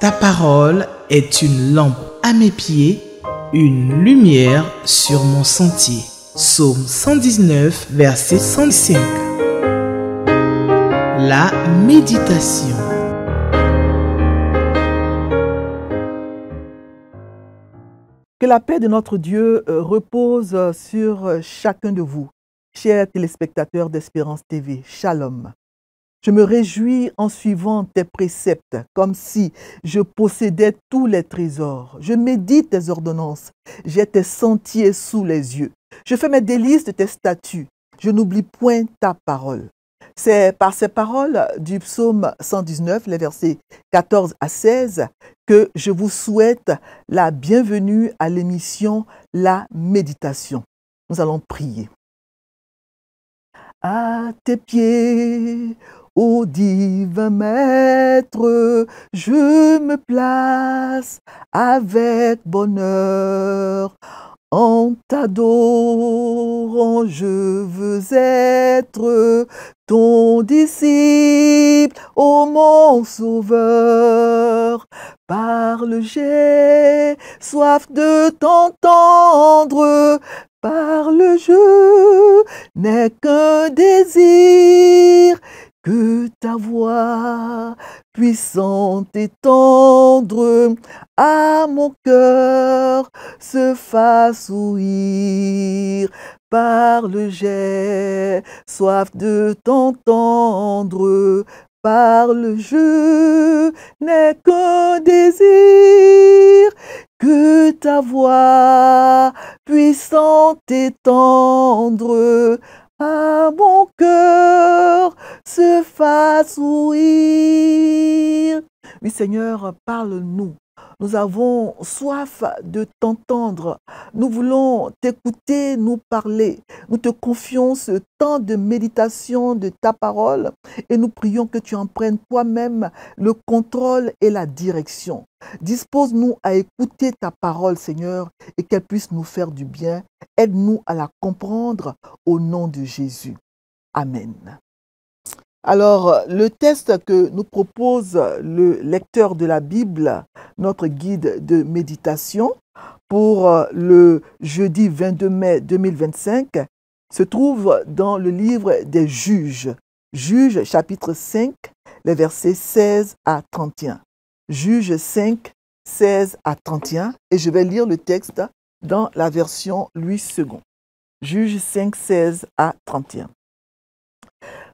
Ta parole est une lampe à mes pieds, une lumière sur mon sentier. Psaume 119, verset 105. La méditation. Que la paix de notre Dieu repose sur chacun de vous, chers téléspectateurs d'Espérance TV. Shalom. Je me réjouis en suivant tes préceptes, comme si je possédais tous les trésors. Je médite tes ordonnances, j'ai tes sentiers sous les yeux. Je fais mes délices de tes statuts, je n'oublie point ta parole. C'est par ces paroles du psaume 119, les versets 14 à 16, que je vous souhaite la bienvenue à l'émission La Méditation. Nous allons prier. À tes pieds, ô divin maître, je me place avec bonheur. En t'adorant, je veux être ton disciple, ô mon sauveur. Parle, j'ai soif de t'entendre. Parle, je n'ai qu'un désir, que ta voix puissante et tendre à mon cœur se fasse ouïr. Parle, j'ai soif de t'entendre. Parle, je n'ai qu'un désir, que ta voix puissante et tendre à mon cœur se fasse ouïr. Oui, Seigneur, parle-nous. Nous avons soif de t'entendre. Nous voulons t'écouter, nous parler. Nous te confions ce temps de méditation de ta parole et nous prions que tu en prennes toi-même le contrôle et la direction. Dispose-nous à écouter ta parole, Seigneur, et qu'elle puisse nous faire du bien. Aide-nous à la comprendre au nom de Jésus. Amen. Alors, le texte que nous propose le lecteur de la Bible, notre guide de méditation, pour le jeudi 22 mai 2025, se trouve dans le livre des Juges. Juges, chapitre 5, les versets 16 à 31. Juges 5, 16 à 31. Et je vais lire le texte dans la version Louis II. Juges 5, 16 à 31.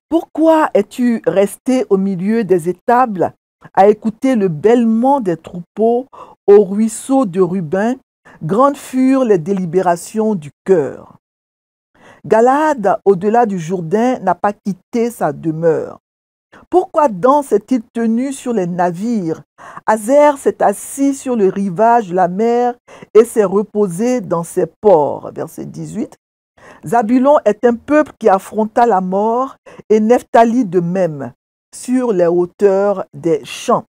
Pourquoi es-tu resté au milieu des étables à écouter le bêlement des troupeaux au ruisseau de Rubin? Grandes furent les délibérations du cœur. Galaad, au-delà du Jourdain, n'a pas quitté sa demeure. Pourquoi Dan s'est-il tenu sur les navires? Hazer s'est assis sur le rivage de la mer et s'est reposé dans ses ports. Verset 18. Zabulon est un peuple qui affronta la mort, et Nephtali de même, sur les hauteurs des champs.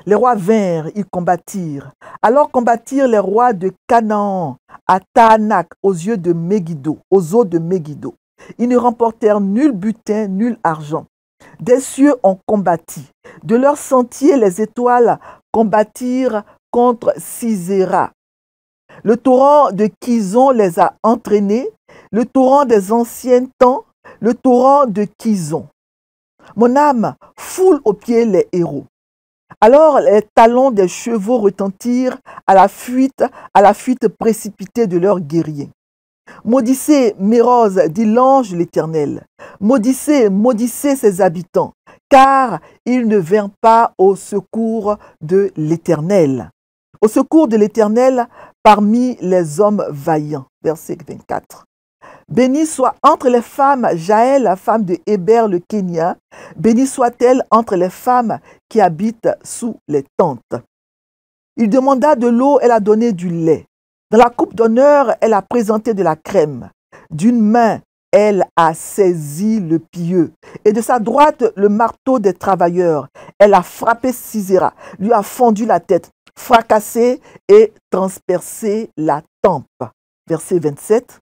Les rois vinrent, ils combattirent. Alors combattirent les rois de Canaan à Taanac, aux eaux de Megiddo. Ils ne remportèrent nul butin, nul argent. Des cieux ont combattu. De leurs sentiers, les étoiles combattirent contre Sisera. Le torrent de Kizon les a entraînés, le torrent des anciens temps, le torrent de Kizon. Mon âme foule aux pieds les héros. Alors les talons des chevaux retentirent à la fuite précipitée de leurs guerriers. Maudissez Méroz, dit l'ange de l'Éternel. Maudissez, maudissez ses habitants, car ils ne vinrent pas au secours de l'Éternel. Au secours de l'Éternel parmi les hommes vaillants. Verset 24. Bénie soit entre les femmes Jaël, la femme de Héber le Kénia. Bénie soit-elle entre les femmes qui habitent sous les tentes. Il demanda de l'eau, elle a donné du lait. Dans la coupe d'honneur, elle a présenté de la crème. D'une main, elle a saisi le pieu. Et de sa droite, le marteau des travailleurs. Elle a frappé Sisera, lui a fendu la tête, fracassé et transpercé la tempe. Verset 27.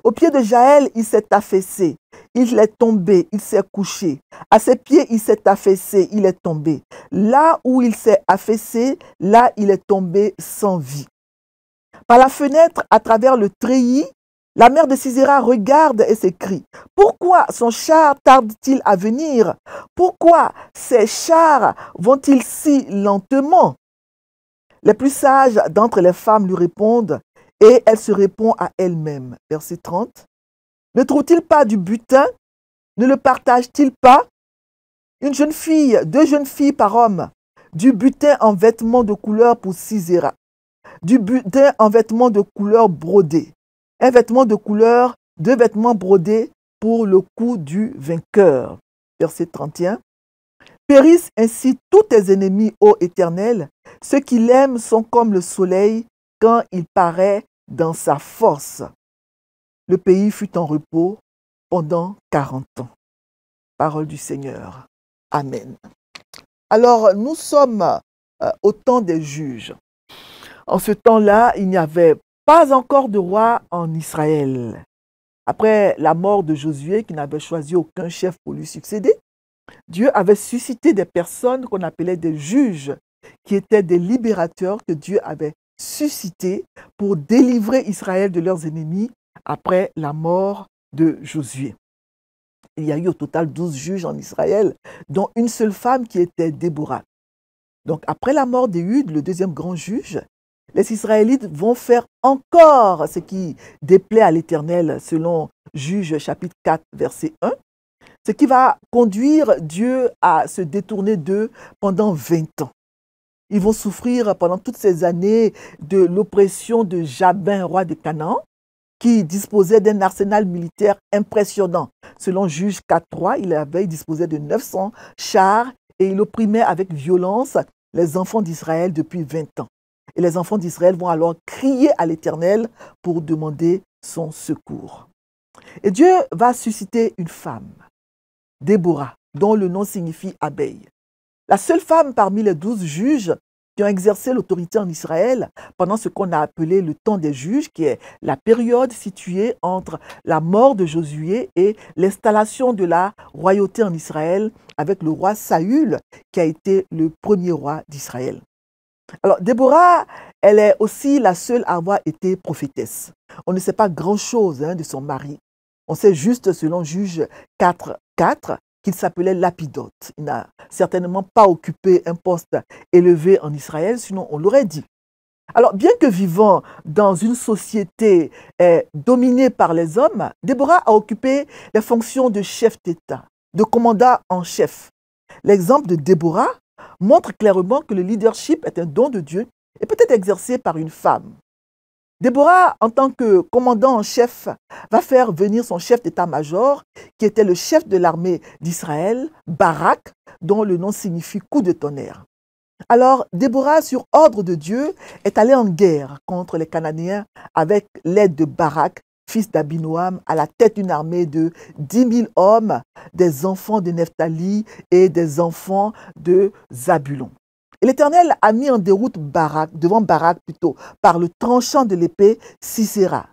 Au pied de Jaël, il s'est affaissé. Il est tombé, il s'est couché. À ses pieds, il s'est affaissé, il est tombé. Là où il s'est affaissé, là il est tombé sans vie. Par la fenêtre, à travers le treillis, la mère de Sisera regarde et s'écrie: pourquoi son char tarde-t-il à venir? Pourquoi ces chars vont-ils si lentement? Les plus sages d'entre les femmes lui répondent et elle se répond à elle-même. Verset 30. Ne trouve-t-il pas du butin? Ne le partage-t-il pas? Une jeune fille, 2 jeunes filles par homme, du butin en vêtements de couleur pour Sisera, du butin en vêtements de couleur brodée, un vêtement de couleur, 2 vêtements brodés pour le cou du vainqueur. Verset 31. Périssent ainsi tous tes ennemis, ô Éternel. Ceux qui l'aiment sont comme le soleil quand il paraît dans sa force. Le pays fut en repos pendant 40 ans. Parole du Seigneur. Amen. Alors, nous sommes au temps des juges. En ce temps-là, il n'y avait pas encore de roi en Israël. Après la mort de Josué, qui n'avait choisi aucun chef pour lui succéder, Dieu avait suscité des personnes qu'on appelait des juges, qui étaient des libérateurs que Dieu avait suscités pour délivrer Israël de leurs ennemis après la mort de Josué. Il y a eu au total 12 juges en Israël, dont une seule femme qui était Déborah. Donc après la mort d'Éhud, le deuxième grand juge, les Israélites vont faire encore ce qui déplaît à l'Éternel, selon Juges chapitre 4, verset 1, ce qui va conduire Dieu à se détourner d'eux pendant 20 ans. Ils vont souffrir pendant toutes ces années de l'oppression de Jabin, roi de Canaan, qui disposait d'un arsenal militaire impressionnant. Selon Juges 4.3, il disposait de 900 chars et il opprimait avec violence les enfants d'Israël depuis 20 ans. Et les enfants d'Israël vont alors crier à l'Éternel pour demander son secours. Et Dieu va susciter une femme, Déborah, dont le nom signifie abeille. La seule femme parmi les 12 juges qui ont exercé l'autorité en Israël pendant ce qu'on a appelé le temps des juges, qui est la période située entre la mort de Josué et l'installation de la royauté en Israël avec le roi Saül, qui a été le premier roi d'Israël. Alors, Déborah, elle est aussi la seule à avoir été prophétesse. On ne sait pas grand-chose de son mari. On sait juste, selon Juges 4.4, qu'il s'appelait Lapidote. Il n'a certainement pas occupé un poste élevé en Israël, sinon on l'aurait dit. Alors, bien que vivant dans une société dominée par les hommes, Déborah a occupé les fonctions de chef d'État, de commandant en chef. L'exemple de Déborah montre clairement que le leadership est un don de Dieu et peut être exercé par une femme. Déborah, en tant que commandant en chef, va faire venir son chef d'état-major, qui était le chef de l'armée d'Israël, Barak, dont le nom signifie coup de tonnerre. Alors, Déborah, sur ordre de Dieu, est allée en guerre contre les Cananéens avec l'aide de Barak, fils d'Abinoam, à la tête d'une armée de 10 000 hommes, des enfants de Nephtali et des enfants de Zabulon. Et l'Éternel a mis en déroute devant Barak par le tranchant de l'épée, Sisera,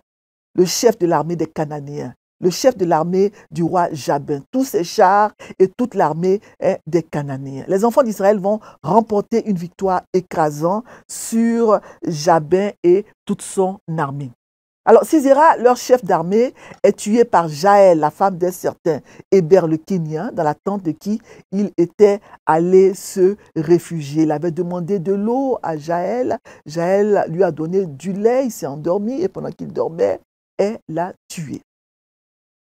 le chef de l'armée des Cananéens, le chef de l'armée du roi Jabin, tous ses chars et toute l'armée des Cananéens. Les enfants d'Israël vont remporter une victoire écrasante sur Jabin et toute son armée. Alors, Sisera, leur chef d'armée, est tué par Jaël, la femme d'un certain Héber le Kénien, dans la tente de qui il était allé se réfugier. Il avait demandé de l'eau à Jaël. Jaël lui a donné du lait, il s'est endormi et pendant qu'il dormait, elle l'a tué.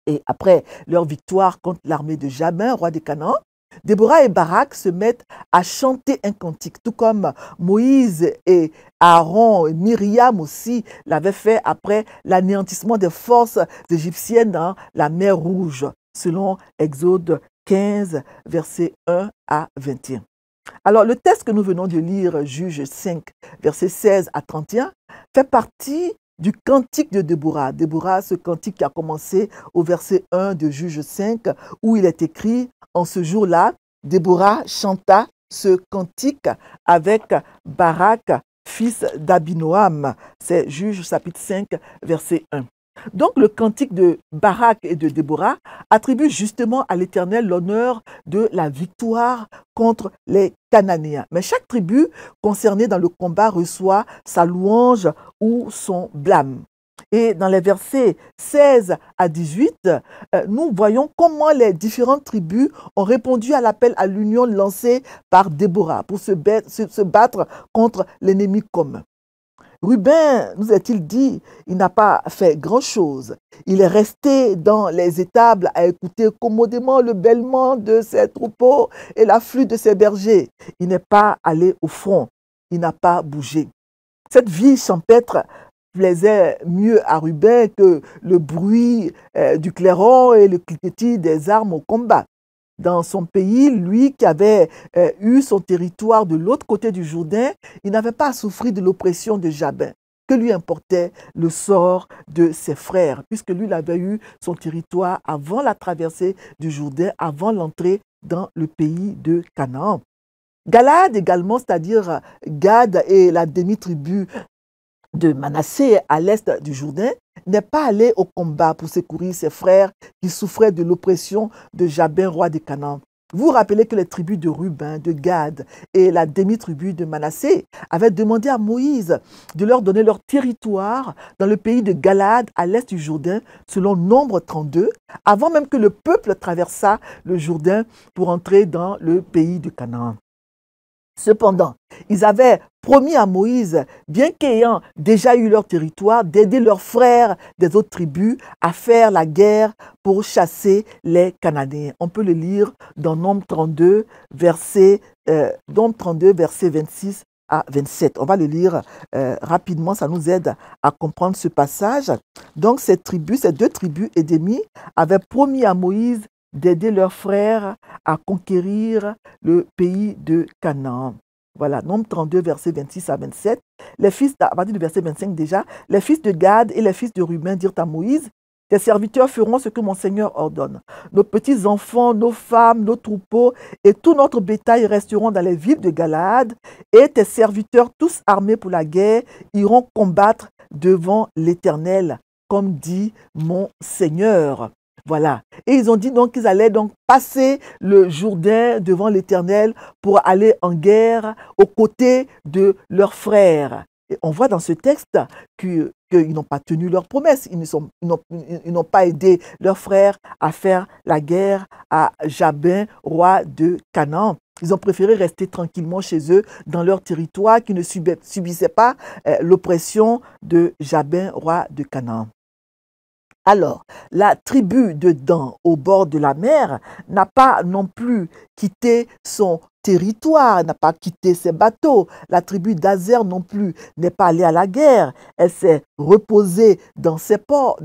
Et après leur victoire contre l'armée de Jabin, roi de Canaan, Déborah et Barak se mettent à chanter un cantique, tout comme Moïse et Aaron et Myriam aussi l'avaient fait après l'anéantissement des forces égyptiennes dans la mer Rouge, selon Exode 15, versets 1 à 21. Alors, le texte que nous venons de lire, Juges 5, versets 16 à 31, fait partie du cantique de Déborah. Déborah, ce cantique qui a commencé au verset 1 de Juges 5, où il est écrit: en ce jour-là, Déborah chanta ce cantique avec Barak, fils d'Abinoam. C'est Juges chapitre 5, verset 1. Donc le cantique de Barak et de Déborah attribue justement à l'Éternel l'honneur de la victoire contre les Cananéens. Mais chaque tribu concernée dans le combat reçoit sa louange ou son blâme. Et dans les versets 16 à 18, nous voyons comment les différentes tribus ont répondu à l'appel à l'union lancé par Déborah pour se battre contre l'ennemi commun. Ruben, nous a-t-il dit, il n'a pas fait grand-chose. Il est resté dans les étables à écouter commodément le bêlement de ses troupeaux et l'afflux de ses bergers. Il n'est pas allé au front. Il n'a pas bougé. Cette vie champêtre plaisait mieux à Ruben que le bruit du clairon et le cliquetis des armes au combat. Dans son pays, lui qui avait eu son territoire de l'autre côté du Jourdain, il n'avait pas à souffrir de l'oppression de Jabin. Que lui importait le sort de ses frères, puisque lui il avait eu son territoire avant la traversée du Jourdain, avant l'entrée dans le pays de Canaan. Galad également, c'est-à-dire Gad et la demi-tribu de Manassé à l'est du Jourdain, n'est pas allé au combat pour secourir ses frères qui souffraient de l'oppression de Jabin, roi de Canaan. Vous vous rappelez que les tribus de Ruben, de Gad et la demi-tribu de Manassé avaient demandé à Moïse de leur donner leur territoire dans le pays de Galad à l'est du Jourdain, selon Nombre 32, avant même que le peuple traversât le Jourdain pour entrer dans le pays de Canaan. Cependant, ils avaient promis à Moïse, bien qu'ayant déjà eu leur territoire, d'aider leurs frères des autres tribus à faire la guerre pour chasser les Cananéens. On peut le lire dans Nombre 32, verset 26 à 27. On va le lire rapidement, ça nous aide à comprendre ce passage. Donc ces deux tribus édémies avaient promis à Moïse d'aider leurs frères à conquérir le pays de Canaan. Voilà, Nombre 32, versets 26 à 27. À partir du verset 25 déjà, les fils de Gad et les fils de Ruben dirent à Moïse, « Tes serviteurs feront ce que mon Seigneur ordonne. Nos petits-enfants, nos femmes, nos troupeaux et tout notre bétail resteront dans les villes de Galaad, et tes serviteurs, tous armés pour la guerre, iront combattre devant l'Éternel, comme dit mon Seigneur. » Voilà. Et ils ont dit donc qu'ils allaient donc passer le Jourdain devant l'Éternel pour aller en guerre aux côtés de leurs frères. Et on voit dans ce texte qu'ils n'ont pas tenu leur promesse. Ils n'ont pas aidé leurs frères à faire la guerre à Jabin, roi de Canaan. Ils ont préféré rester tranquillement chez eux dans leur territoire qui ne subissait pas l'oppression de Jabin, roi de Canaan. Alors, la tribu de Dan, au bord de la mer, n'a pas non plus quitté son territoire, n'a pas quitté ses bateaux. La tribu d'Azer non plus n'est pas allée à la guerre. Elle s'est reposée dans ses ports.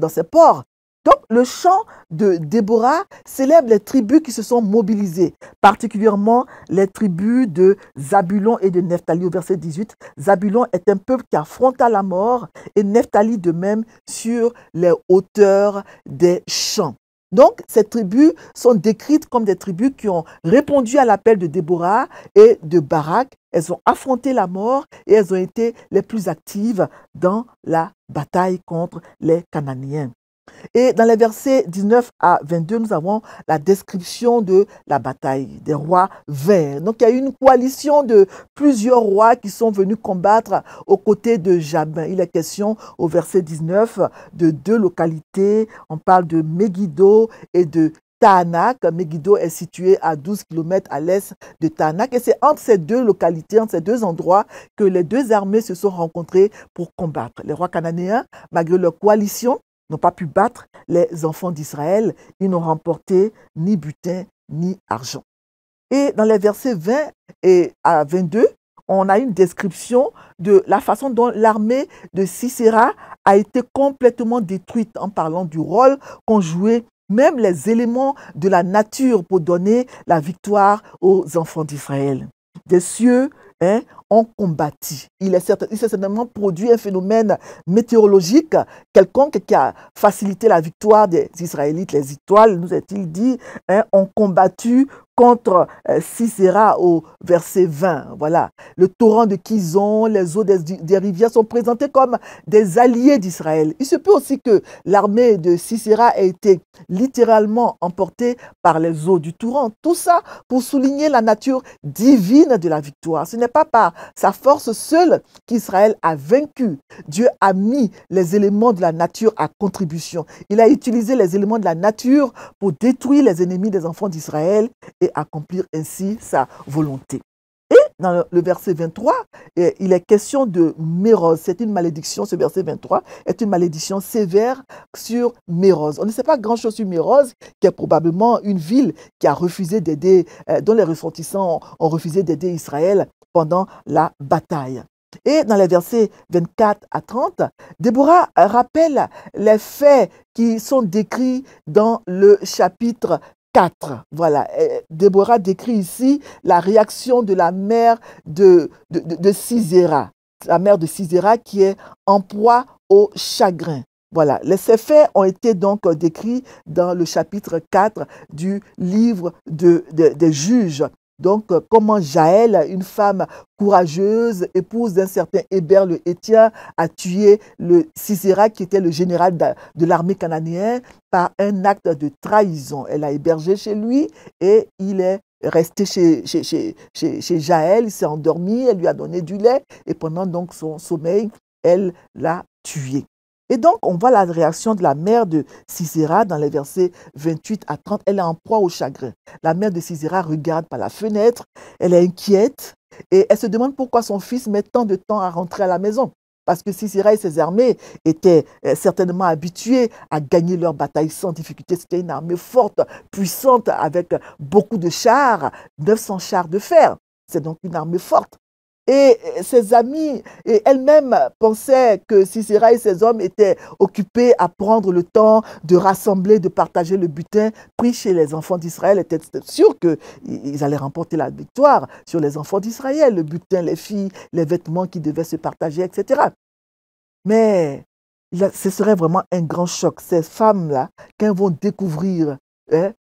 Donc, le chant de Déborah célèbre les tribus qui se sont mobilisées, particulièrement les tribus de Zabulon et de Nephtali. Au verset 18, Zabulon est un peuple qui affronta la mort et Nephtali de même sur les hauteurs des champs. Donc, ces tribus sont décrites comme des tribus qui ont répondu à l'appel de Déborah et de Barak. Elles ont affronté la mort et elles ont été les plus actives dans la bataille contre les Cananéens. Et dans les versets 19 à 22, nous avons la description de la bataille des rois 20. Donc, il y a eu une coalition de plusieurs rois qui sont venus combattre aux côtés de Jabin. Il est question au verset 19 de deux localités. On parle de Megiddo et de Tahanak. Megiddo est situé à 12 km à l'est de Tahanak. Et c'est entre ces deux localités, entre ces deux endroits, que les deux armées se sont rencontrées pour combattre. Les rois cananéens, malgré leur coalition, n'ont pas pu battre les enfants d'Israël. Ils n'ont remporté ni butin ni argent. Et dans les versets 20 et à 22, on a une description de la façon dont l'armée de Sisera a été complètement détruite en parlant du rôle qu'ont joué même les éléments de la nature pour donner la victoire aux enfants d'Israël. Des cieux ont combattu. Il s'est certainement produit un phénomène météorologique quelconque qui a facilité la victoire des Israélites. Les étoiles, nous a-t-il dit, ont combattu contre Sisera au verset 20. Voilà. Le torrent de Kizon, les eaux des rivières sont présentées comme des alliés d'Israël. Il se peut aussi que l'armée de Sisera ait été littéralement emportée par les eaux du torrent. Tout ça pour souligner la nature divine de la victoire. Ce n'est pas par sa force seule qu'Israël a vaincu. Dieu a mis les éléments de la nature à contribution. Il a utilisé les éléments de la nature pour détruire les ennemis des enfants d'Israël et accomplir ainsi sa volonté. Et dans le verset 23, il est question de Méroz. C'est une malédiction, ce verset 23 est une malédiction sévère sur Méroz. On ne sait pas grand-chose sur Méroz, qui est probablement une ville qui a refusé d'aider, dont les ressortissants ont refusé d'aider Israël pendant la bataille. Et dans les versets 24 à 30, Déborah rappelle les faits qui sont décrits dans le chapitre 4. Voilà, Déborah décrit ici la réaction de la mère de Sisera, la mère de Sisera qui est en proie au chagrin. Voilà, ces faits ont été donc décrits dans le chapitre 4 du livre des Juges. Donc, comment Jaël, une femme courageuse, épouse d'un certain Héber le Héthien, a tué le Sisera, qui était le général de l'armée cananéenne, par un acte de trahison. Elle l'a hébergé chez lui et il est resté chez Jaël, il s'est endormi, elle lui a donné du lait et pendant donc son sommeil, elle l'a tué. Et donc, on voit la réaction de la mère de Sisera dans les versets 28 à 30. Elle est en proie au chagrin. La mère de Sisera regarde par la fenêtre, elle est inquiète et elle se demande pourquoi son fils met tant de temps à rentrer à la maison. Parce que Sisera et ses armées étaient certainement habitués à gagner leur bataille sans difficulté. C'était une armée forte, puissante, avec beaucoup de chars, 900 chars de fer. C'est donc une armée forte. Et ses amis et elle-même pensaient que Sisera et ses hommes étaient occupés à prendre le temps de rassembler, de partager le butin pris chez les enfants d'Israël. Étaient sûrs qu'ils allaient remporter la victoire sur les enfants d'Israël, le butin, les filles, les vêtements qui devaient se partager, etc. Mais ce serait vraiment un grand choc. Ces femmes-là, quand elles vont découvrir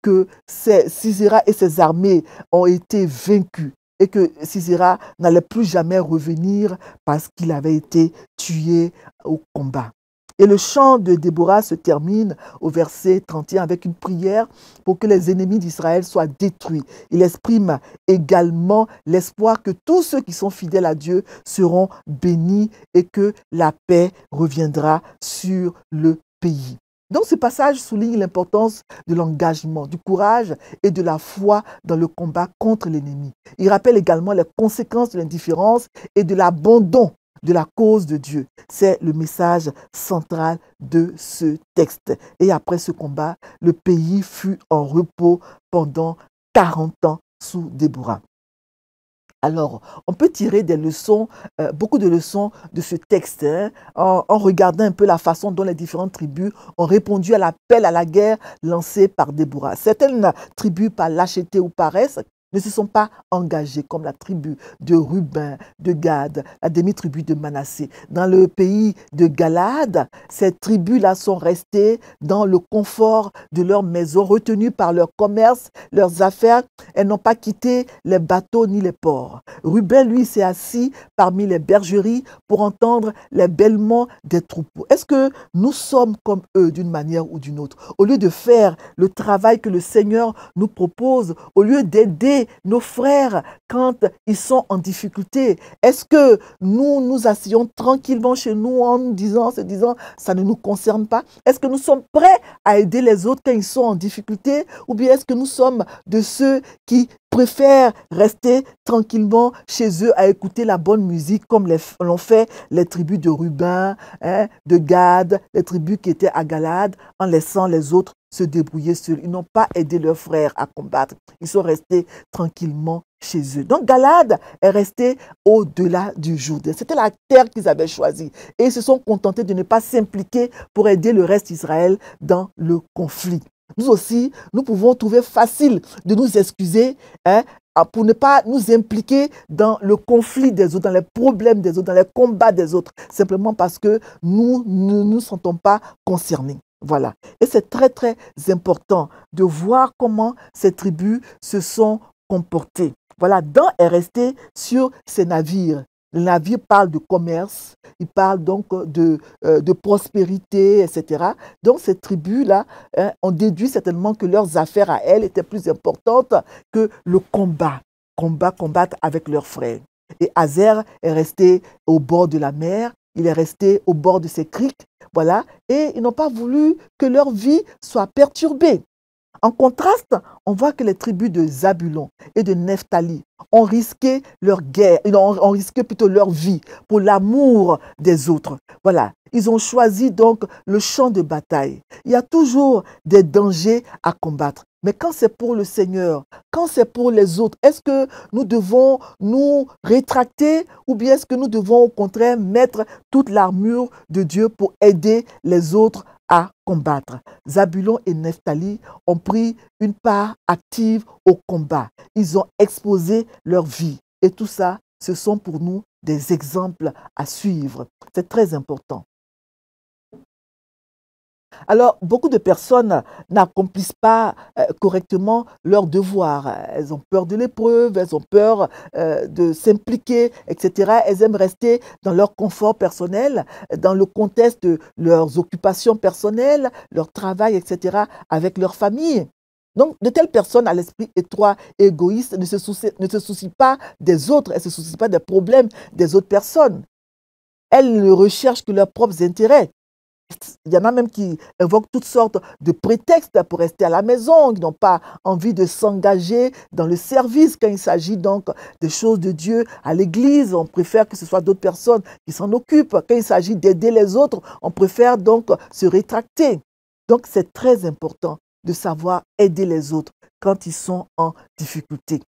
que Sisera et ses armées ont été vaincus, et que Sisera n'allait plus jamais revenir parce qu'il avait été tué au combat. Et le chant de Déborah se termine au verset 31 avec une prière pour que les ennemis d'Israël soient détruits. Il exprime également l'espoir que tous ceux qui sont fidèles à Dieu seront bénis et que la paix reviendra sur le pays. Donc ce passage souligne l'importance de l'engagement, du courage et de la foi dans le combat contre l'ennemi. Il rappelle également les conséquences de l'indifférence et de l'abandon de la cause de Dieu. C'est le message central de ce texte. Et après ce combat, le pays fut en repos pendant 40 ans sous Déborah. Alors, on peut tirer des leçons, beaucoup de leçons de ce texte, en regardant un peu la façon dont les différentes tribus ont répondu à l'appel à la guerre lancé par Déborah. Certaines tribus, par lâcheté ou paresse, ne se sont pas engagés comme la tribu de Ruben, de Gad, la demi-tribu de Manassé. Dans le pays de Galade, ces tribus-là sont restées dans le confort de leur maison, retenues par leur commerce, leurs affaires. Elles n'ont pas quitté les bateaux ni les ports. Ruben, lui, s'est assis parmi les bergeries pour entendre les bêlements des troupeaux. Est-ce que nous sommes comme eux d'une manière ou d'une autre? Au lieu de faire le travail que le Seigneur nous propose, au lieu d'aider nos frères quand ils sont en difficulté, est-ce que nous nous asseyons tranquillement chez nous en se disant ça ne nous concerne pas? Est-ce que nous sommes prêts à aider les autres quand ils sont en difficulté? Ou bien est-ce que nous sommes de ceux qui préfèrent rester tranquillement chez eux à écouter la bonne musique comme l'ont fait les tribus de Ruben, de Gad, les tribus qui étaient à Galade, en laissant les autres se débrouiller seuls. Ils n'ont pas aidé leurs frères à combattre. Ils sont restés tranquillement chez eux. Donc Galade est resté au-delà du Jourdain. C'était la terre qu'ils avaient choisie. Et ils se sont contentés de ne pas s'impliquer pour aider le reste d'Israël dans le conflit. Nous aussi, nous pouvons trouver facile de nous excuser pour ne pas nous impliquer dans le conflit des autres, dans les problèmes des autres, dans les combats des autres, simplement parce que nous ne nous sentons pas concernés. Voilà. Et c'est très, très important de voir comment ces tribus se sont comportées. Voilà, Dan est resté sur ces navires. Le navire parle de commerce, il parle donc de prospérité, etc. Donc ces tribus-là, hein, on déduit certainement que leurs affaires à elles étaient plus importantes que le combattre avec leurs frères. Et Hazer est resté au bord de la mer, il est resté au bord de ces criques, voilà, et ils n'ont pas voulu que leur vie soit perturbée. En contraste, on voit que les tribus de Zabulon et de Nephtali ont risqué leur guerre, ils ont risqué plutôt leur vie pour l'amour des autres. Voilà, ils ont choisi donc le champ de bataille. Il y a toujours des dangers à combattre. Mais quand c'est pour le Seigneur, quand c'est pour les autres, est-ce que nous devons nous rétracter ou bien est-ce que nous devons au contraire mettre toute l'armure de Dieu pour aider les autres à combattre? Zabulon et Nephtali ont pris une part active au combat. Ils ont exposé leur vie. Et tout ça, ce sont pour nous des exemples à suivre. C'est très important. Alors, beaucoup de personnes n'accomplissent pas correctement leurs devoirs. Elles ont peur de l'épreuve, elles ont peur de s'impliquer, etc. Elles aiment rester dans leur confort personnel, dans le contexte de leurs occupations personnelles, leur travail, etc., avec leur famille. Donc, de telles personnes à l'esprit étroit et égoïste ne se soucient pas des autres, elles ne se soucient pas des problèmes des autres personnes. Elles ne recherchent que leurs propres intérêts. Il y en a même qui invoquent toutes sortes de prétextes pour rester à la maison, qui n'ont pas envie de s'engager dans le service quand il s'agit donc des choses de Dieu à l'église. On préfère que ce soit d'autres personnes qui s'en occupent. Quand il s'agit d'aider les autres, on préfère donc se rétracter. Donc c'est très important de savoir aider les autres quand ils sont en difficulté.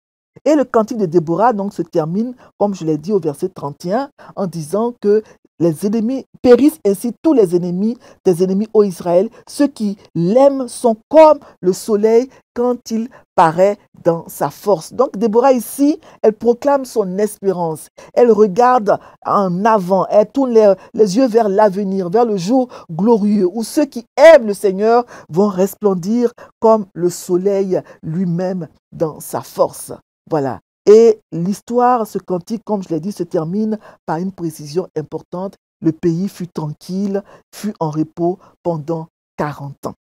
Et le cantique de Déborah donc se termine, comme je l'ai dit au verset 31, en disant que les ennemis périssent ainsi tous les ennemis des ennemis ô Israël. Ceux qui l'aiment sont comme le soleil quand il paraît dans sa force. Donc Déborah ici, elle proclame son espérance. Elle regarde en avant. Elle tourne les yeux vers l'avenir, vers le jour glorieux où ceux qui aiment le Seigneur vont resplendir comme le soleil lui-même dans sa force. Voilà. Et l'histoire, ce cantique, comme je l'ai dit, se termine par une précision importante. Le pays fut tranquille, fut en repos pendant 40 ans.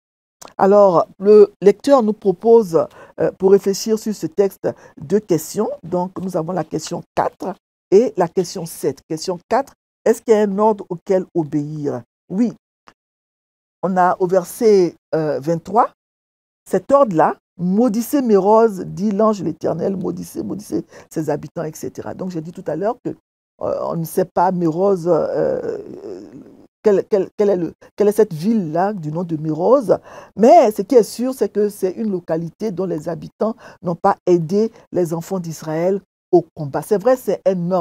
Alors, le lecteur nous propose, pour réfléchir sur ce texte, deux questions. Donc, nous avons la question 4 et la question 7. Question 4, est-ce qu'il y a un ordre auquel obéir? Oui. On a au verset 23, cet ordre-là, maudissez mes roses, dit l'ange de l'Éternel, maudissez ses habitants, etc. Donc j'ai dit tout à l'heure que on ne sait pas Mérose, quelle est cette ville-là du nom de Mérose, mais ce qui est sûr, c'est que c'est une localité dont les habitants n'ont pas aidé les enfants d'Israël au combat. C'est vrai, c'est un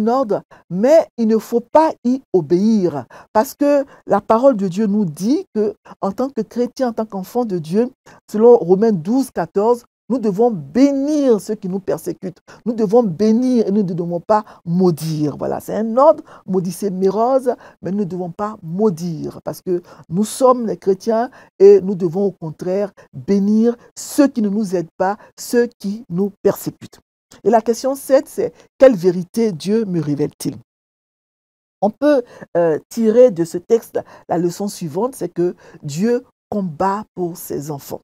ordre, mais il ne faut pas y obéir, parce que la parole de Dieu nous dit que, en tant que chrétien, en tant qu'enfant de Dieu, selon Romains 12, 14, nous devons bénir ceux qui nous persécutent. Nous devons bénir et nous ne devons pas maudire. Voilà, c'est un ordre, maudissez mes roses, mais nous ne devons pas maudire, parce que nous sommes les chrétiens et nous devons au contraire bénir ceux qui ne nous aident pas, ceux qui nous persécutent. Et la question 7, c'est quelle vérité Dieu me révèle-t-il? On peut tirer de ce texte la leçon suivante, c'est que Dieu combat pour ses enfants.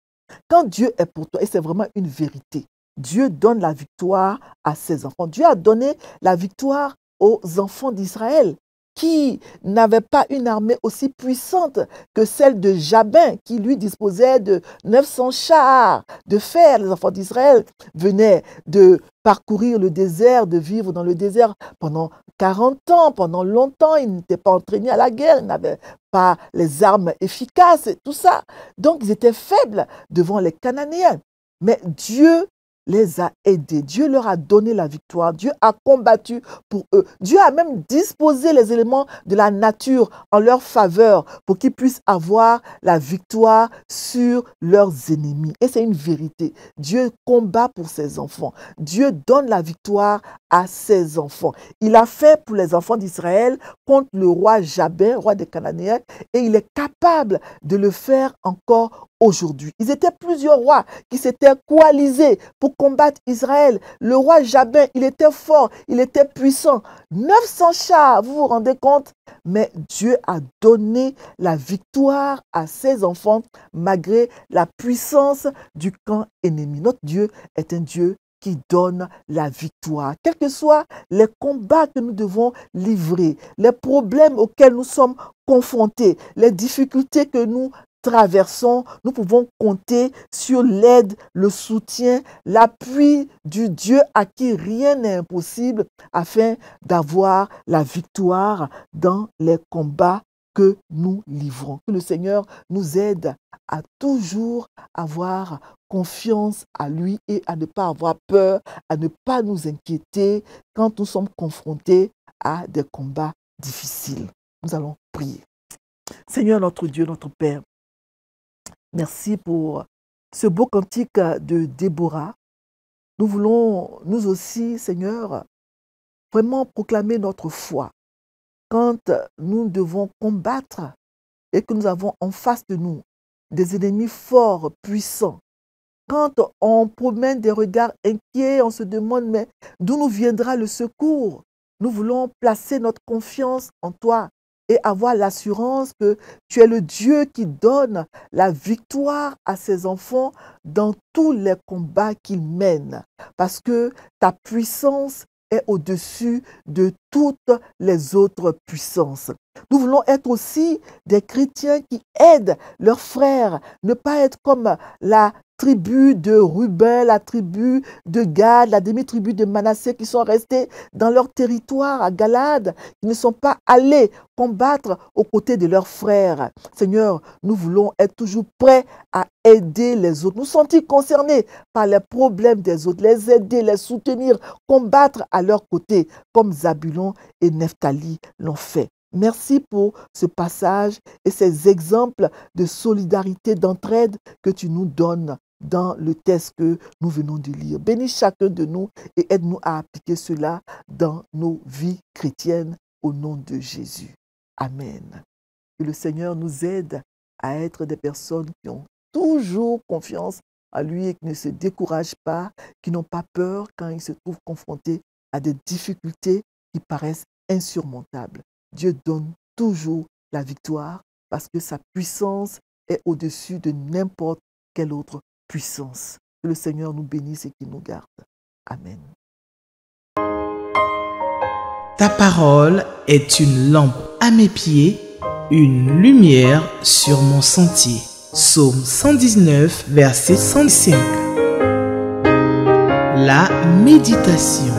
Quand Dieu est pour toi, et c'est vraiment une vérité, Dieu donne la victoire à ses enfants. Dieu a donné la victoire aux enfants d'Israël qui n'avaient pas une armée aussi puissante que celle de Jabin, qui lui disposait de 900 chars de fer. Les enfants d'Israël venaient de parcourir le désert, de vivre dans le désert pendant 40 ans, pendant longtemps. Ils n'étaient pas entraînés à la guerre, ils n'avaient pas les armes efficaces et tout ça. Donc, ils étaient faibles devant les Cananéens. Mais Dieu les a aidés. Dieu leur a donné la victoire. Dieu a combattu pour eux. Dieu a même disposé les éléments de la nature en leur faveur pour qu'ils puissent avoir la victoire sur leurs ennemis. Et c'est une vérité. Dieu combat pour ses enfants. Dieu donne la victoire à ses enfants. Il a fait pour les enfants d'Israël contre le roi Jabin, roi des Cananéens, et il est capable de le faire encore aujourd'hui. Ils étaient plusieurs rois qui s'étaient coalisés pour combattre Israël. Le roi Jabin, il était fort, il était puissant. 900 chars, vous vous rendez compte? Mais Dieu a donné la victoire à ses enfants malgré la puissance du camp ennemi. Notre Dieu est un Dieu qui donne la victoire. Quels que soient les combats que nous devons livrer, les problèmes auxquels nous sommes confrontés, les difficultés que nous traversons, nous pouvons compter sur l'aide, le soutien, l'appui du Dieu à qui rien n'est impossible afin d'avoir la victoire dans les combats que nous livrons. Que le Seigneur nous aide à toujours avoir confiance à lui et à ne pas avoir peur, à ne pas nous inquiéter quand nous sommes confrontés à des combats difficiles. Nous allons prier. Seigneur notre Dieu, notre Père, merci pour ce beau cantique de Déborah. Nous voulons, nous aussi, Seigneur, vraiment proclamer notre foi quand nous devons combattre et que nous avons en face de nous des ennemis forts, puissants. Quand on promène des regards inquiets, on se demande, mais d'où nous viendra le secours? Nous voulons placer notre confiance en toi et avoir l'assurance que tu es le Dieu qui donne la victoire à ses enfants dans tous les combats qu'ils mènent. Parce que ta puissance est au-dessus de toutes les autres puissances. Nous voulons être aussi des chrétiens qui aident leurs frères, ne pas être comme la tribu de Ruben, la tribu de Gad, la demi-tribu de Manassé qui sont restés dans leur territoire à Galade, qui ne sont pas allés combattre aux côtés de leurs frères. Seigneur, nous voulons être toujours prêts à aider les autres, nous sentir concernés par les problèmes des autres, les aider, les soutenir, combattre à leur côté, comme Zabulon et Nephtali l'ont fait. Merci pour ce passage et ces exemples de solidarité, d'entraide que tu nous donnes dans le texte que nous venons de lire. Bénis chacun de nous et aide-nous à appliquer cela dans nos vies chrétiennes au nom de Jésus. Amen. Que le Seigneur nous aide à être des personnes qui ont toujours confiance en lui et qui ne se découragent pas, qui n'ont pas peur quand ils se trouvent confrontés à des difficultés qui paraissent insurmontables. Dieu donne toujours la victoire parce que sa puissance est au-dessus de n'importe quelle autre puissance. Que le Seigneur nous bénisse et qu'il nous garde. Amen. Ta parole est une lampe à mes pieds, une lumière sur mon sentier. Psaume 119, verset 105. La méditation.